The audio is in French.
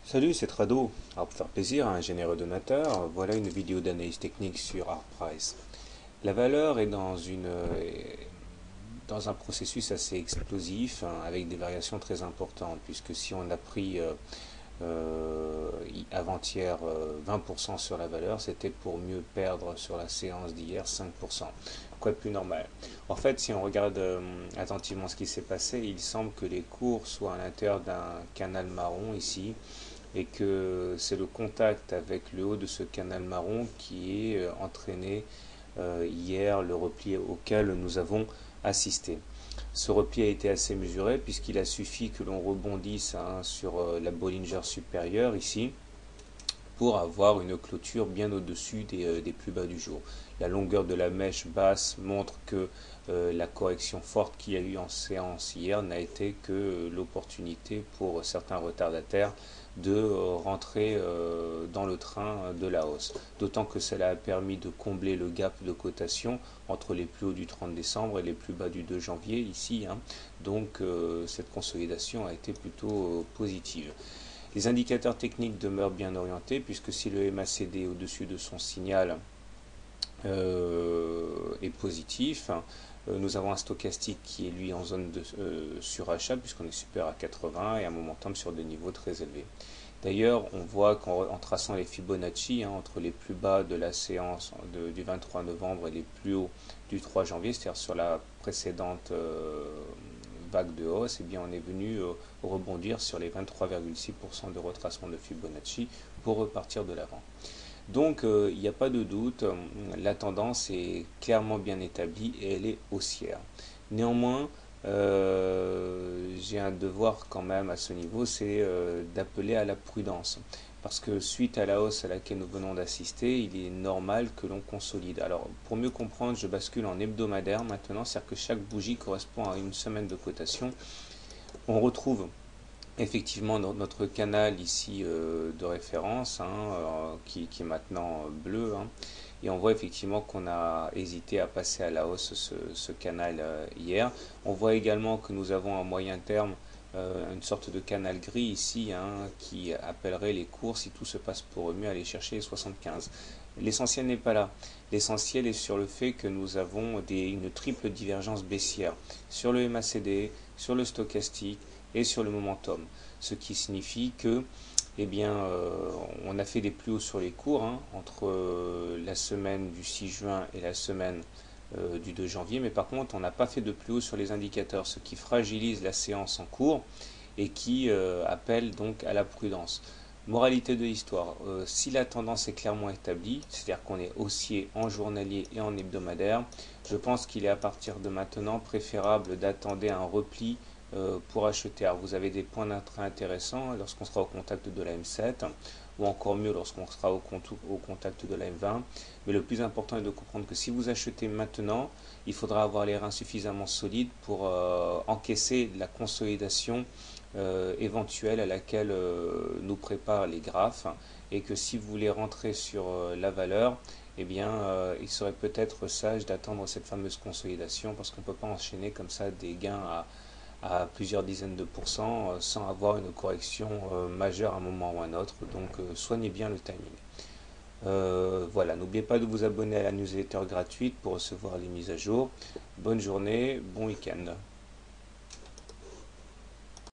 Salut, c'est Trado. Alors pour faire plaisir à un généreux donateur, voilà une vidéo d'analyse technique sur ArtPrice. La valeur est dans un processus assez explosif, hein, avec des variations très importantes, puisque si on a pris avant-hier 20% sur la valeur, c'était pour mieux perdre sur la séance d'hier 5%. Quoi de plus normal? En fait, si on regarde attentivement ce qui s'est passé, il semble que les cours soient à l'intérieur d'un canal marron ici, et que c'est le contact avec le haut de ce canal marron qui est entraîné hier le repli auquel nous avons assisté. Ce repli a été assez mesuré puisqu'il a suffi que l'on rebondisse sur la Bollinger supérieure ici pour avoir une clôture bien au-dessus des plus bas du jour. La longueur de la mèche basse montre que la correction forte qu'il y a eu en séance hier n'a été que l'opportunité pour certains retardataires de rentrer dans le train de la hausse. D'autant que cela a permis de combler le gap de cotation entre les plus hauts du 30 décembre et les plus bas du 2 janvier ici. Donc cette consolidation a été plutôt positive. Les indicateurs techniques demeurent bien orientés puisque si le MACD au-dessus de son signal est positif, nous avons un stochastique qui est lui en zone de surachat puisqu'on est supérieur à 80 et un momentum sur des niveaux très élevés. D'ailleurs, on voit qu'en traçant les Fibonacci entre les plus bas de la séance du 23 novembre et les plus hauts du 3 janvier, c'est-à-dire sur la précédente vague de hausse, eh bien on est venu rebondir sur les 23,6% de retracement de Fibonacci pour repartir de l'avant. Donc il n'y a pas de doute, la tendance est clairement bien établie et elle est haussière. Néanmoins, j'ai un devoir quand même à ce niveau, c'est d'appeler à la prudence. Parce que suite à la hausse à laquelle nous venons d'assister, il est normal que l'on consolide. Alors, pour mieux comprendre, je bascule en hebdomadaire maintenant, c'est-à-dire que chaque bougie correspond à une semaine de cotation. On retrouve effectivement notre canal ici de référence, qui est maintenant bleu, et on voit effectivement qu'on a hésité à passer à la hausse ce canal hier. On voit également que nous avons à moyen terme une sorte de canal gris ici, qui appellerait les cours, si tout se passe pour mieux, aller chercher les 75. L'essentiel n'est pas là. L'essentiel est sur le fait que nous avons une triple divergence baissière sur le MACD, sur le stochastique et sur le momentum. Ce qui signifie que on a fait des plus hauts sur les cours entre la semaine du 6 juin et la semaine du 2 janvier, mais par contre on n'a pas fait de plus haut sur les indicateurs, ce qui fragilise la séance en cours et qui appelle donc à la prudence. Moralité de l'histoire, si la tendance est clairement établie, c'est-à-dire qu'on est haussier en journalier et en hebdomadaire, je pense qu'il est à partir de maintenant préférable d'attendre un repli pour acheter. Alors vous avez des points d'entrée intéressants lorsqu'on sera au contact de la M7, ou encore mieux lorsqu'on sera au contact de la M20. Mais le plus important est de comprendre que si vous achetez maintenant, il faudra avoir les reins suffisamment solides pour encaisser la consolidation éventuelle à laquelle nous préparent les graphes, et que si vous voulez rentrer sur la valeur, il serait peut-être sage d'attendre cette fameuse consolidation parce qu'on ne peut pas enchaîner comme ça des gains à plusieurs dizaines de pourcents sans avoir une correction majeure à un moment ou à un autre. Donc soignez bien le timing. Voilà, n'oubliez pas de vous abonner à la newsletter gratuite pour recevoir les mises à jour. Bonne journée, bon week-end.